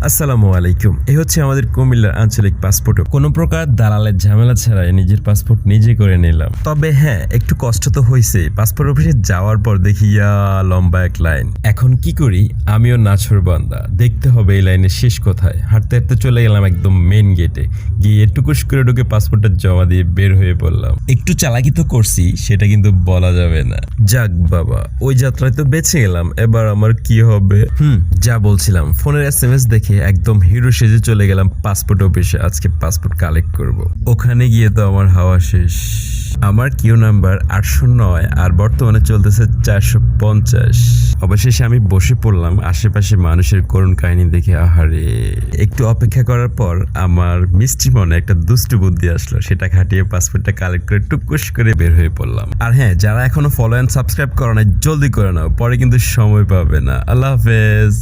আসসালামু আলাইকুম। এই হচ্ছে আমাদের কুমিল্লার আঞ্চলিক পাসপোর্ট। কোনো প্রকার দালালের ঝামেলা ছাড়াই নিজের পাসপোর্ট নিজে করে নিলাম। তবে হ্যাঁ, একটু কষ্ট তো হয়েছে। পাসপোর্ট অফিসে যাওয়ার পর দেখি লম্বা এক লাইন। এখন কি করি? আমিও নাছোড় বান্দা, দেখতে হবে এই লাইনের শেষ কোথায়। হাঁটতে হাঁটতে চলে গেলাম একদম মেন গেটে। গিয়ে টুকুস করে ঢুকে পাসপোর্টটা জমা দিয়ে বের হয়ে পড়লাম। একটু চালাকি তো করছি, সেটা কিন্তু বলা যাবে না। যাক বাবা, ওই যাত্রায় তো বেঁচে গেলাম। এবার আমার কি হবে? যা বলছিলাম, ফোনের SMS দেখে একদম হিরো সেজে চলে গেলাম পাসপোর্ট অফিসে। আজকে পাসপোর্ট কালেক্ট করব। ওখানে গিয়ে তো আমার হাওয়া শেষ। আমার কিউ নাম্বার 809 আর বর্তমানে চলতেছে 450। অবশেষে আমি বসে পড়লাম। আশেপাশে মানুষের করুণ কাহিনী দেখে আহারে। একটু অপেক্ষা করার পর আমার মিষ্টি মনে একটা দুষ্টু বুদ্ধি আসলো। সেটা খাটিয়ে পাসপোর্টটা কালেক্ট করে টুকুস করে বের হয়ে পড়লাম। আর হ্যাঁ, যারা এখনো ফলো এন্ড সাবস্ক্রাইব করো না, জলদি করে নাও, পরে কিন্তু সময় পাবে না। আল্লাহ হাফেজ।